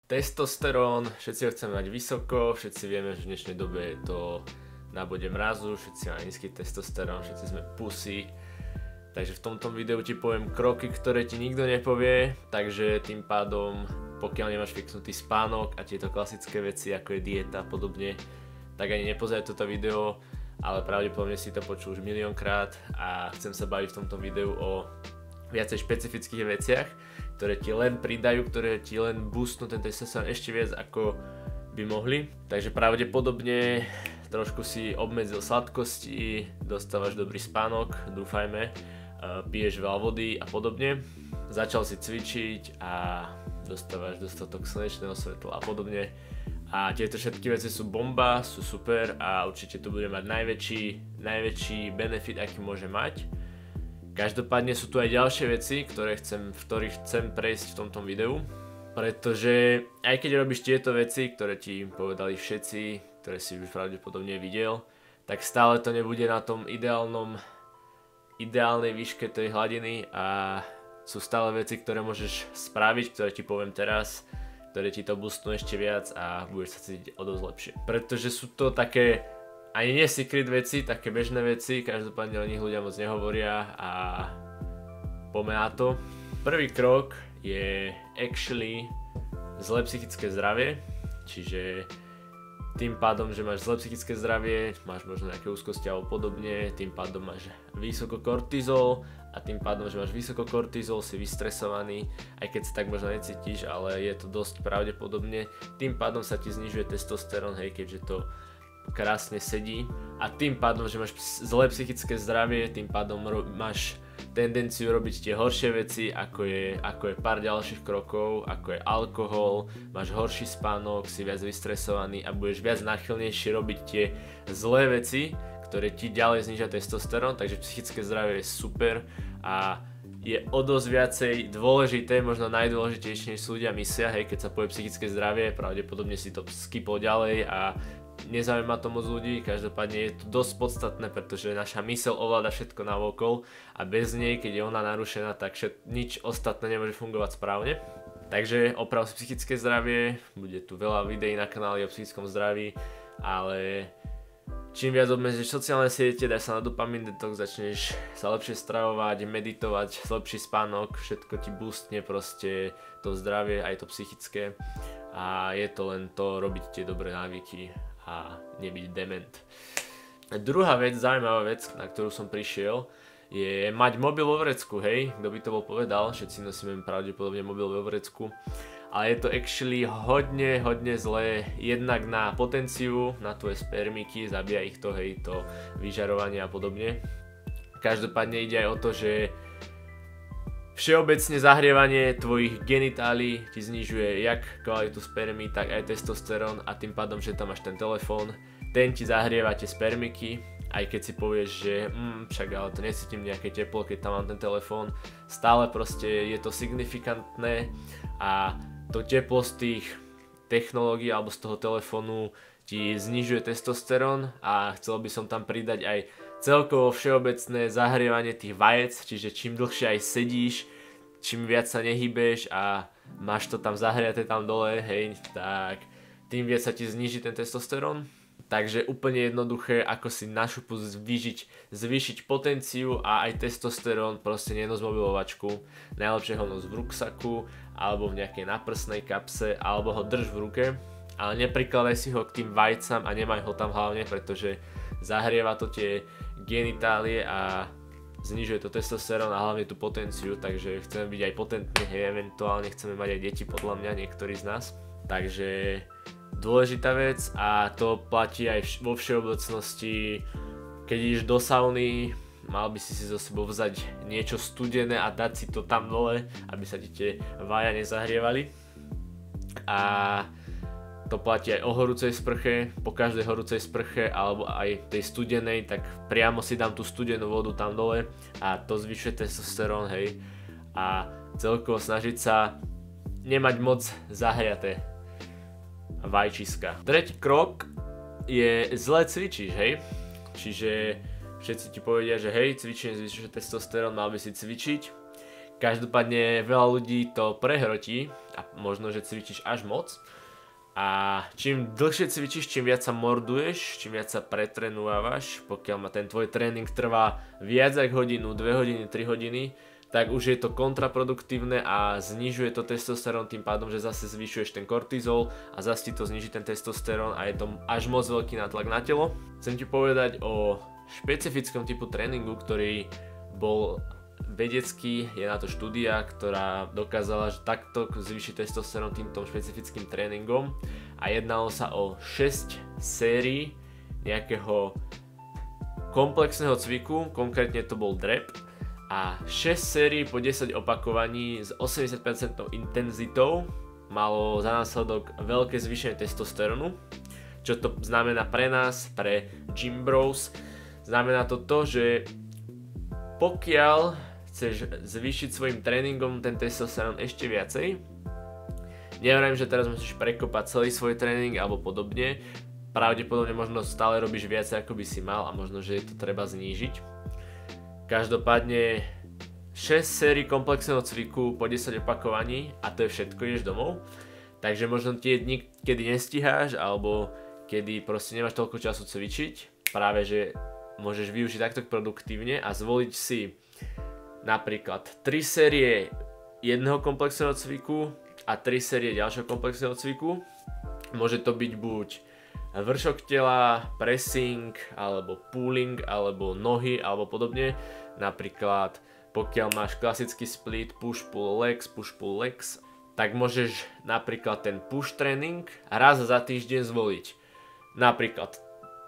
Testosterón, všetci ho chceme mať vysoko, všetci vieme, že v dnešnej dobe je to na bode mrazu, všetci máme nízky testosterón, všetci sme pusy. Takže v tomto videu ti poviem kroky, ktoré ti nikto nepovie, takže tým pádom, pokiaľ nemáš fixnutý spánok a tieto klasické veci, ako je dieta a podobne, tak ani nepozeraj toto video, ale pravdepodobne si to počul už miliónkrát a chcem sa baviť v tomto videu o viacej špecifických veciach, ktoré ti len pridajú, ktoré ti len boostnú ten testosterón ešte viac ako by mohli. Takže pravdepodobne trošku si obmedzil sladkosti, dostávaš dobrý spánok, dúfajme, piješ veľa vody a podobne. Začal si cvičiť a dostávaš dostatok slnečného svetla a podobne. A tieto všetky veci sú bomba, sú super a určite to bude mať najväčší benefit, aký môže mať. Každopádne sú tu aj ďalšie veci, v ktorých chcem prejsť v tomto videu, pretože aj keď robíš tieto veci, ktoré ti povedali všetci, ktoré si už pravdepodobne videl, tak stále to nebude na tom ideálnej výške tej hladiny a sú stále veci, ktoré môžeš spraviť, ktoré ti poviem teraz, ktoré ti to boostnú ešte viac a budeš sa cítiť o dosť lepšie. Pretože sú to také ani nie secret veci, také bežné veci, každopádne o nich ľudia moc nehovoria a poďme na to. Prvý krok je actually zlé psychické zdravie, čiže tým pádom, že máš zlé psychické zdravie, máš možno nejaké úzkosti alebo podobne, tým pádom máš vysoko kortizol a tým pádom, že máš vysoko kortizol, si vystresovaný, aj keď sa tak možno necítiš, ale je to dosť pravdepodobne, tým pádom sa ti znižuje testosterón, hej, keďže to krásne sedí a tým pádom, že máš zlé psychické zdravie, tým pádom máš tendenciu robiť tie horšie veci, ako je pár ďalších krokov, ako je alkohol, máš horší spánok, si viac vystresovaný a budeš viac náchylnejšie robiť tie zlé veci, ktoré ti ďalej znižia testosterón, takže psychické zdravie je super a je o dosť viacej dôležité, možno najdôležitejšie, než si ľudia myslia, hej, keď sa povie psychické zdravie, pravdepodobne si to skipol ďalej a nezaujíma to moc ľudí, každopádne je to dosť podstatné, pretože naša myseľ ovláda všetko navokol a bez nej, keď je ona narušená, tak nič ostatné nemôže fungovať správne. Takže oprav si psychické zdravie, bude tu veľa videí na kanáli o psychickom zdraví, ale čím viac obmedzíš sociálne siete, daj sa na dopamin detox, začneš sa lepšie stravovať, meditovať, lepší spánok, všetko ti boostne proste to zdravie, aj to psychické a je to len to robiť tie dobré návyky a nebyť dement. Druhá vec, zaujímavá vec, na ktorú som prišiel, je mať mobil vo vrecku, hej, kto by to bol povedal, všetci nosíme pravdepodobne mobil vo vrecku, ale je to actually hodne zlé, jednak na potenciu, na tvoje spermiky, zabíja ich to, hej, to vyžarovanie a podobne. Každopádne ide aj o to, že všeobecne zahrievanie tvojich genitálií ti znižuje jak kvalitu spermy, tak aj testosterón a tým pádom, že tam máš ten telefón, ten ti zahrieva tie spermiky, aj keď si povieš, že však ale to necítim nejaké teplo, keď tam mám ten telefón, stále proste je to signifikantné a to teplo z tých technológií alebo z toho telefónu ti znižuje testosterón a chcel by som tam pridať aj celkovo všeobecné zahrievanie tých vajec, čiže čím dlhšie aj sedíš, čím viac sa nehybeš a máš to tam zahriaté tam dole, hej, tak tým viac sa ti zniží ten testosterón. Takže úplne jednoduché, ako si na šupu zvýšiť potenciu a aj testosterón, proste nenos mobilovačku, najlepšie ho nos v ruksaku alebo v nejakej naprsnej kapse alebo ho drž v ruke, ale neprikladaj si ho k tým vajcam a nemaj ho tam hlavne, pretože zahrieva to tie genitálie a znižuje to testosterón a hlavne tú potenciu, takže chceme byť aj potentní, hej, eventuálne chceme mať aj deti podľa mňa, niektorí z nás. Takže dôležitá vec a to platí aj vo všeobecnosti, keď ideš do sauny, mal by si zo sebou vzať niečo studené a dať si to tam dole, aby sa ti tie vája nezahrievali. A to platí aj o horúcej sprche, po každej horúcej sprche alebo aj tej studenej, tak priamo si dám tú studenú vodu tam dole a to zvyšuje testosterón, hej. A celkovo snažiť sa nemať moc zahriaté vajčiska. Tretí krok je zle cvičíš, hej. Čiže všetci ti povedia, že hej, cvičenie zvyšuje testosterón, mal by si cvičiť. Každopádne veľa ľudí to prehrotí a možno, že cvičíš až moc. A čím dlhšie cvičíš, čím viac sa morduješ, čím viac sa pretrenúvaš, pokiaľ ma ten tvoj tréning trvá viac ako hodinu, 2 hodiny, 3 hodiny, tak už je to kontraproduktívne a znižuje to testosterón tým pádom, že zase zvyšuješ ten kortizol a zase ti to zniží ten testosterón a je to až moc veľký nátlak na telo. Chcem ti povedať o špecifickom typu tréningu, ktorý bol vedecký, je na to štúdia, ktorá dokázala, že takto zvýši testosterón týmto špecifickým tréningom a jednalo sa o 6 sérií nejakého komplexného cviku, konkrétne to bol drep a 6 sérií po 10 opakovaní s 80% intenzitou malo za následok veľké zvýšenie testosterónu. Čo to znamená pre nás, pre gym bros? Znamená to, že pokiaľ chceš zvýšiť svojim tréningom ten testosterón ešte viacej, nevrajím, že teraz musíš prekopať celý svoj tréning alebo podobne, pravdepodobne možno stále robíš viac ako by si mal a možno, že je to treba znížiť. Každopádne 6 sérií komplexného cviku po 10 opakovaní a to je všetko, ideš domov. Takže možno tie dni, kedy nestíháš alebo kedy proste nemáš toľko času cvičiť, práve že môžeš využiť takto produktívne a zvoliť si napríklad 3 série jedného komplexného cviku a 3 série ďalšieho komplexného cviku. Môže to byť buď vršok tela, pressing, alebo pulling, alebo nohy, alebo podobne. Napríklad pokiaľ máš klasický split push-pull legs, tak môžeš napríklad ten push tréning raz za týždeň zvoliť. Napríklad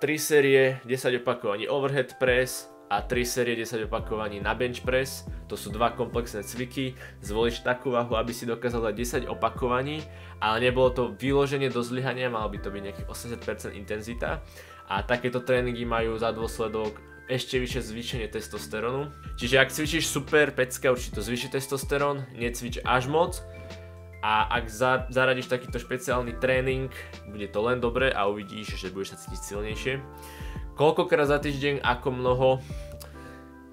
3 série 10 opakovaní overhead press a 3 série 10 opakovaní na bench press. To sú dva komplexné cviky. Zvolíš takú váhu, aby si dokázal dať 10 opakovaní, ale nebolo to vyloženie do zlyhania, malo by to byť nejakých 80% intenzita. A takéto tréningy majú za dôsledok ešte vyššie zvýšenie testosterónu. Čiže ak cvičíš super, pecka, určite to zvýši testosterón, necvič až moc. A ak zaradíš takýto špeciálny tréning, bude to len dobre a uvidíš, že budeš sa cítiť silnejšie. Koľkokrát za týždeň, ako mnoho?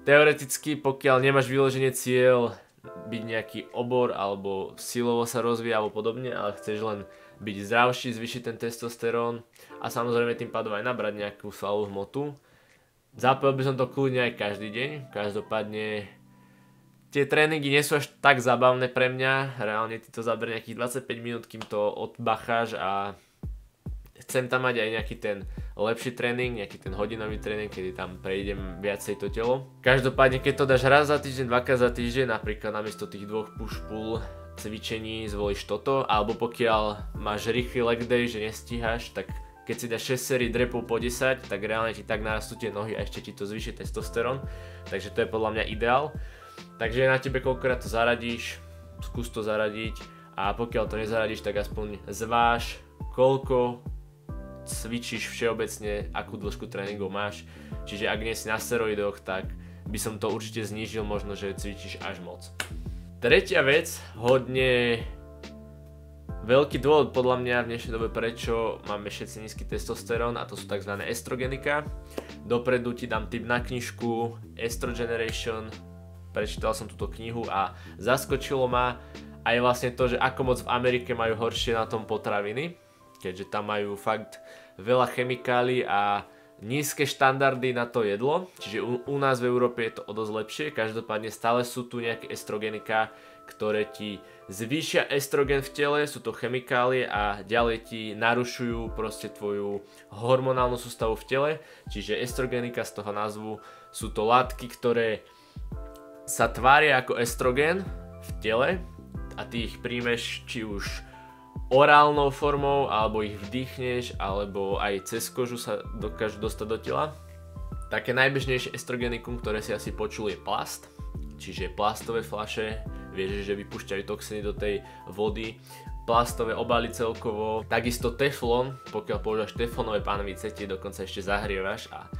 Teoreticky, pokiaľ nemáš vyloženie cieľ byť nejaký obor alebo silovo sa rozvíja alebo podobne, ale chceš len byť zdravší, zvýšiť ten testosterón a samozrejme tým pádom aj nabrať nejakú svalovú hmotu. Zapojil by som to kľudne aj každý deň, každopádne tie tréningy nie sú až tak zábavné pre mňa, reálne ti to zaberie nejakých 25 minút, kým to odbacháš a chcem tam mať aj nejaký ten lepší tréning, nejaký ten hodinový tréning, kedy tam prejdem viacej to telo. Každopádne, keď to dáš raz za týždeň, dvakrát za týždeň, napríklad namiesto tých dvoch push-pull cvičení zvolíš toto, alebo pokiaľ máš rýchly leg day, že nestíhaš, tak keď si dáš 6 sérií drepov po 10, tak reálne ti tak narastú tie nohy a ešte ti to zvýši testosterón, takže to je podľa mňa ideál. Takže na tebe koľkokrát to zaradíš, skús to zaradiť a pokiaľ to nezaradíš, tak aspoň zváž, koľko cvičíš všeobecne, akú dĺžku tréningov máš. Čiže ak nie si na steroidoch, tak by som to určite znížil, možno že cvičíš až moc. Tretia vec, hodne veľký dôvod podľa mňa v dnešnej dobe, prečo máme všetci nízky testosterón, a to sú tzv. Estrogenika. Dopredu ti dám tip na knižku Estrogeneration, prečítal som túto knihu a zaskočilo ma aj vlastne to, že ako moc v Amerike majú horšie na tom potraviny, keďže tam majú fakt veľa chemikálií a nízke štandardy na to jedlo, čiže u nás v Európe je to o dosť lepšie. Každopádne stále sú tu nejaké estrogenika, ktoré ti zvýšia estrogen v tele, sú to chemikálie a ďalej ti narušujú proste tvoju hormonálnu sústavu v tele, čiže estrogenika z toho názvu sú to látky, ktoré sa tvária ako estrogen v tele a ty ich príjmeš či už orálnou formou, alebo ich vdýchneš, alebo aj cez kožu sa dokážu dostať do tela. Také najbežnejšie estrogenikum, ktoré si asi počul, je plast, čiže plastové fľaše, vieš, že vypúšťajú toxiny do tej vody, plastové obaly celkovo, takisto teflon, pokiaľ používaš teflonové pánvice, tie dokonca ešte zahrievaš a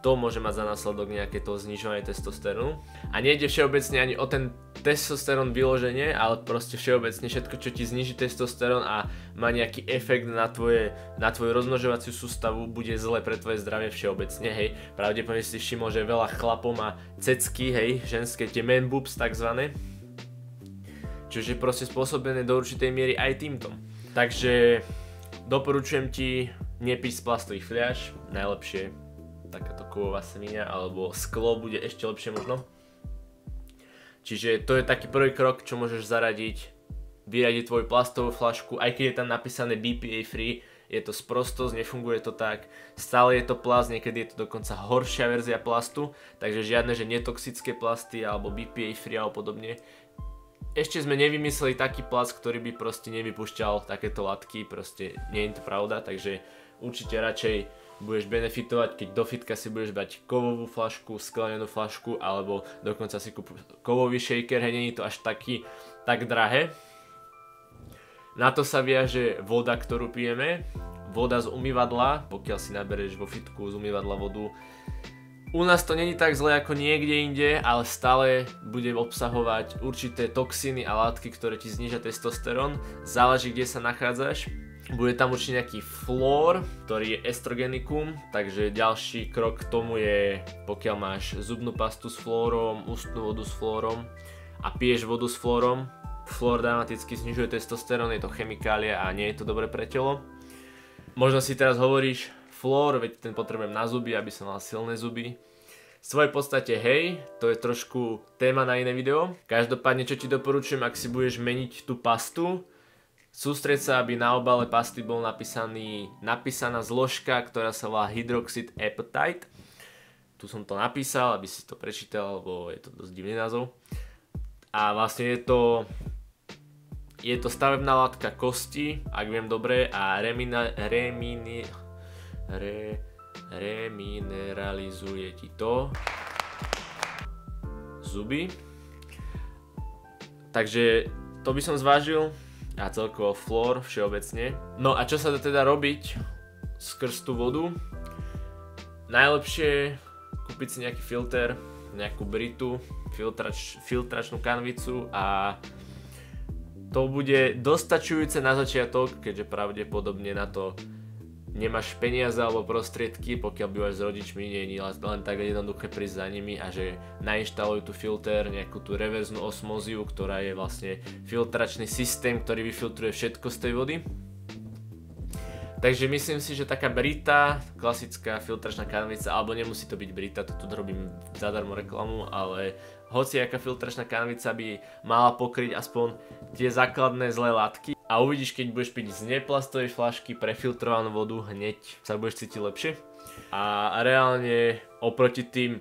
to môže mať za následok nejaké to znižovanie testosterónu. A nejde všeobecne ani o ten testosterón vyloženie, ale proste všeobecne všetko, čo ti zniží testosterón a má nejaký efekt na tvoju rozmnožovaciu sústavu, bude zle pre tvoje zdravie všeobecne, hej. Pravdepodobne si všimol, že veľa chlapov má cecky, hej, ženské, tie man boobs takzvané. Čo je proste spôsobené do určitej miery aj týmto. Takže doporučujem ti nepiť z plastových fľaš, najlepšie takáto kovová semiňa alebo sklo bude ešte lepšie možno. Čiže to je taký prvý krok, čo môžeš zaradiť, vyradiť tvoju plastovú fľašku, aj keď je tam napísané BPA free, je to sprostosť, nefunguje to tak, stále je to plast, niekedy je to dokonca horšia verzia plastu, takže žiadne, že netoxické plasty alebo BPA free alebo podobne. Ešte sme nevymysleli taký plast, ktorý by proste nevypúšťal takéto látky, proste nie je to pravda, takže určite radšej budeš benefitovať, keď do fitka si budeš brať kovovú fľašku, sklenenú fľašku, alebo dokonca si kúp kovový shaker, hej, nie je to až tak drahé. Na to sa viaže voda, ktorú pijeme, voda z umývadla, pokiaľ si nabereš vo fitku z umývadla vodu. U nás to není tak zle ako niekde inde, ale stále bude obsahovať určité toxíny a látky, ktoré ti znižia testosterón, záleží kde sa nachádzaš. Bude tam určite nejaký flór, ktorý je estrogenikum, takže ďalší krok k tomu je, pokiaľ máš zubnú pastu s flórom, ústnu vodu s flórom a piješ vodu s flórom, flór dramaticky znižuje testosterón, je to chemikália a nie je to dobré pre telo. Možno si teraz hovoríš, flór, veď ten potrebujem na zuby, aby som mal silné zuby. V svojej podstate hej, to je trošku téma na iné video. Každopádne, čo ti doporučujem, ak si budeš meniť tú pastu, sústreď sa, aby na obale pasty bol napísaná zložka, ktorá sa volá hydroxid apatite. Tu som to napísal, aby si to prečítal, lebo je to dosť divný názov. A vlastne je to stavebná látka kosti, ak viem dobre, a remineralizuje ti to zuby. Takže to by som zvážil. A celkovo flór všeobecne. No a čo sa dá teda robiť skrz tú vodu? Najlepšie kúpiť si nejaký filter, nejakú britu, filtračnú kanvicu a to bude dostačujúce na začiatok, keďže pravdepodobne na to nemáš peniaze alebo prostriedky, pokiaľ bývaš s rodičmi, nie je len tak jednoduché prísť za nimi a že nainštalujú tu filter, nejakú tú reverznú osmóziu, ktorá je vlastne filtračný systém, ktorý vyfiltruje všetko z tej vody. Takže myslím si, že taká brita, klasická filtračná kanvica, alebo nemusí to byť brita, to tu robím zadarmo reklamu, ale hociaká filtračná kanvica by mala pokryť aspoň tie základné zlé látky. A uvidíš, keď budeš piť z neplastovej fľašky prefiltrovanú vodu, hneď sa budeš cítiť lepšie. A reálne oproti tým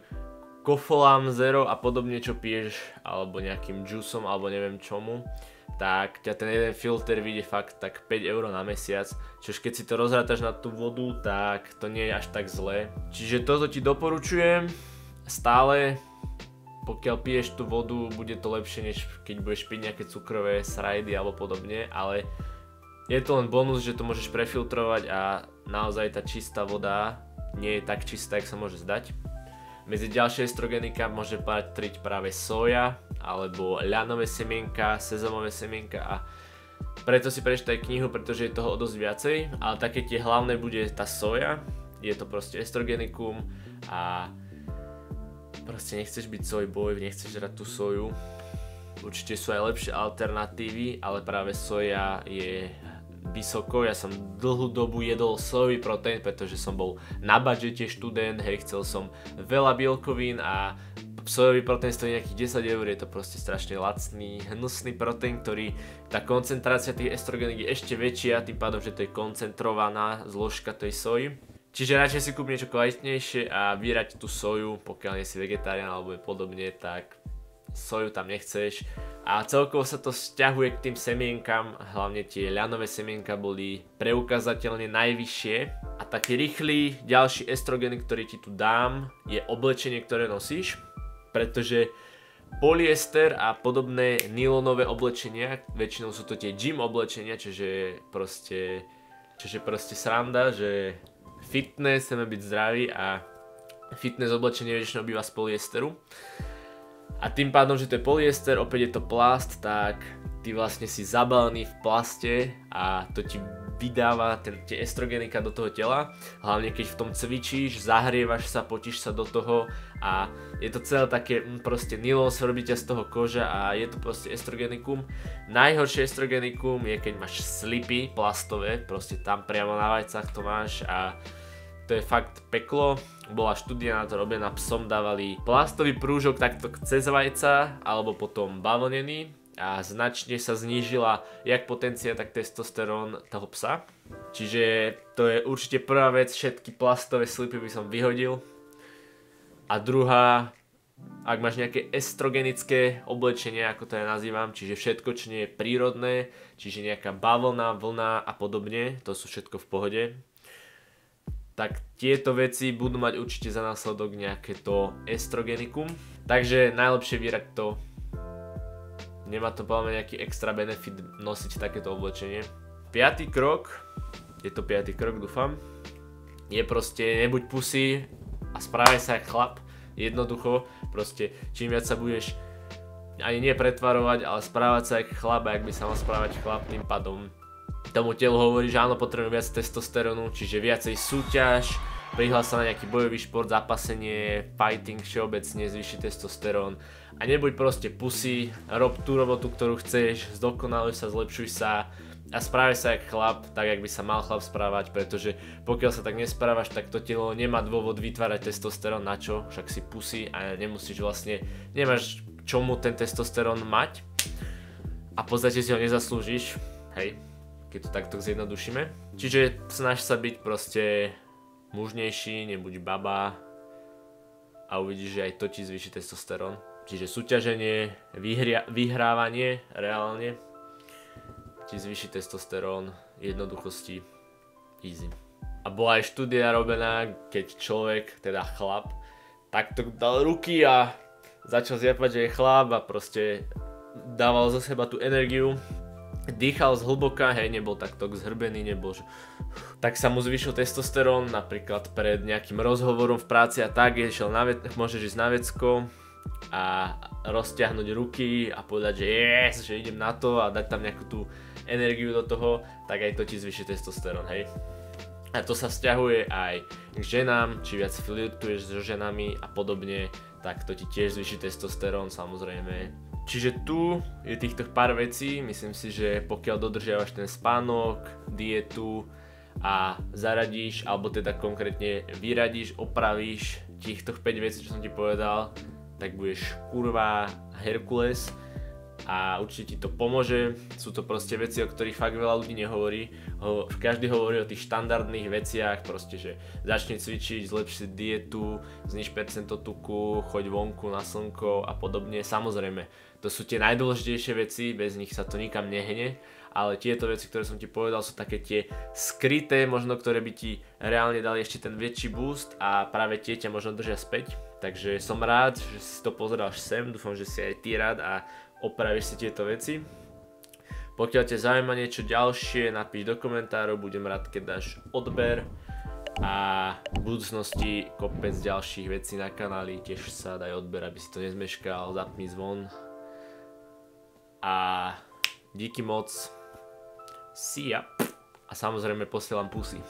kofolám zero a podobne, čo piješ, alebo nejakým džusom, alebo neviem čomu, tak ťa ten jeden filter vyjde fakt tak 5 € na mesiac, čož keď si to rozrátaš na tú vodu, tak to nie je až tak zlé. Čiže toto ti doporučujem stále. Pokiaľ piješ tú vodu, bude to lepšie, než keď budeš piť nejaké cukrové srajdy alebo podobne, ale je to len bonus, že to môžeš prefiltrovať a naozaj tá čistá voda nie je tak čistá, jak sa môže zdať. Medzi ďalšie estrogenika môže patriť práve soja alebo ľanové semienka, sezamové semienka a preto si prečítaj knihu, pretože je toho dosť viacej, ale také tie hlavné bude tá soja, je to proste estrogenikum a proste nechceš byť sojboj, nechceš žrať tú soju. Určite sú aj lepšie alternatívy, ale práve soja je vysoko. Ja som dlhú dobu jedol sojový proteín, pretože som bol na budžete študent, hej, chcel som veľa bielkovín a sojový proteín stojí nejakých 10 €, je to proste strašne lacný, hnusný proteín, ktorý tá koncentrácia tých estrogeník je ešte väčšia, tým pádom, že to je koncentrovaná zložka tej soji. Čiže radšej si kúp niečo kvalitnejšie a vyrať tú soju, pokiaľ nie si vegetarián alebo podobne, tak soju tam nechceš. A celkovo sa to vzťahuje k tým semienkam, hlavne tie ľanové semienka boli preukázateľne najvyššie. A taký rýchly ďalší estrogen, ktorý ti tu dám, je oblečenie, ktoré nosíš, pretože polyester a podobné nylonové oblečenia, väčšinou sú to tie gym oblečenia, čiže proste sranda, že fitness, chceme byť zdraví a fitness oblečenie väčšinou býva z polyesteru. A tým pádom, že to je polyester, opäť je to plast, tak ty vlastne si zabalený v plaste a to ti vydáva tie estrogenika do toho tela, hlavne keď v tom cvičíš, zahrievaš sa, potíš sa do toho a je to celé také proste nylon, robí ťa z toho koža a je to proste estrogenikum. Najhoršie estrogenikum je, keď máš slipy plastové, proste tam priamo na vajcach to máš a to je fakt peklo. Bola štúdia na to robená, psom dávali plastový prúžok takto cez vajca alebo potom bavlnený a značne sa znížila jak potencia, tak testosterón toho psa. Čiže to je určite prvá vec, všetky plastové slipy by som vyhodil. A druhá, ak máš nejaké estrogenické oblečenie, ako to ja nazývam, čiže všetko, čo nie je prírodné, čiže nejaká bavlna, vlna a podobne, to sú všetko v pohode, tak tieto veci budú mať určite za následok nejaké to estrogenikum. Takže najlepšie vyrať to. Nemá to podľa mňa nejaký extra benefit nosiť takéto oblečenie. Piatý krok, je to piatý krok, dúfam, je proste nebuď pusy a správaj sa jak chlap. Jednoducho, proste čím viac sa budeš ani nie pretvarovať, ale správať sa jak chlap, a jak by sa mal správať chlap, tým pádom tomu telu hovorí, že áno, potrebujem viac testosterónu, čiže viacej súťaž, prihlás sa na nejaký bojový šport, zápasenie, fighting všeobecne, zvýši testosterón a nebuď proste pusy, rob tú robotu, ktorú chceš, zdokonaluj sa, zlepšuj sa a správaj sa jak chlap, tak jak by sa mal chlap správať, pretože pokiaľ sa tak nesprávaš, tak to telo nemá dôvod vytvárať testosterón, na čo, však si pusy a nemusíš vlastne, nemáš čomu ten testosterón mať a v podstate si ho nezaslúžiš, hej, keď to takto zjednodušíme. Čiže snaž sa byť proste mužnejší, nebuď baba a uvidíš, že aj to ti zvýši testosterón. Čiže súťaženie, vyhrávanie reálne ti zvýši testosterón, jednoduchosti, easy. A bola aj štúdia robená, keď človek, teda chlap, takto dal ruky a začal zjapať, že je chlap a proste dával zo seba tú energiu, dýchal zhlboka, hej, nebol takto zhrbený, nebol, že... tak sa mu zvýšil testosterón, napríklad pred nejakým rozhovorom v práci a tak, môžeš ísť na vecko a roztiahnuť ruky a povedať, že yes, že idem na to a dať tam nejakú tú energiu do toho, tak aj to ti zvýši testosterón, hej. A to sa vzťahuje aj k ženám, či viac flirtuješ so ženami a podobne, tak to ti tiež zvýši testosterón, samozrejme. Čiže tu je týchto pár vecí, myslím si, že pokiaľ dodržiavaš ten spánok, dietu a zaradíš, alebo teda konkrétne vyradíš, opravíš týchto 5 vecí, čo som ti povedal, tak budeš kurva Herkules a určite ti to pomôže. Sú to proste veci, o ktorých fakt veľa ľudí nehovorí. Každý hovorí o tých štandardných veciach, proste, že začni cvičiť, zlepši si dietu, zniž percento tuku, choď vonku na slnko a podobne. Samozrejme, to sú tie najdôležitejšie veci, bez nich sa to nikam nehne, ale tieto veci, ktoré som ti povedal, sú také tie skryté, možno ktoré by ti reálne dali ešte ten väčší boost a práve tie ťa možno držia späť. Takže som rád, že si to pozeral až sem, dúfam, že si aj ty rád a opravíš si tieto veci. Pokiaľ ťa zaujíma niečo ďalšie, napíš do komentárov, budem rád, keď dáš odber. A v budúcnosti kopec ďalších vecí na kanáli, tiež sa daj odber, aby si to nezmeškal, zapni zvon. A díky moc, see ya. A samozrejme posielam pusy.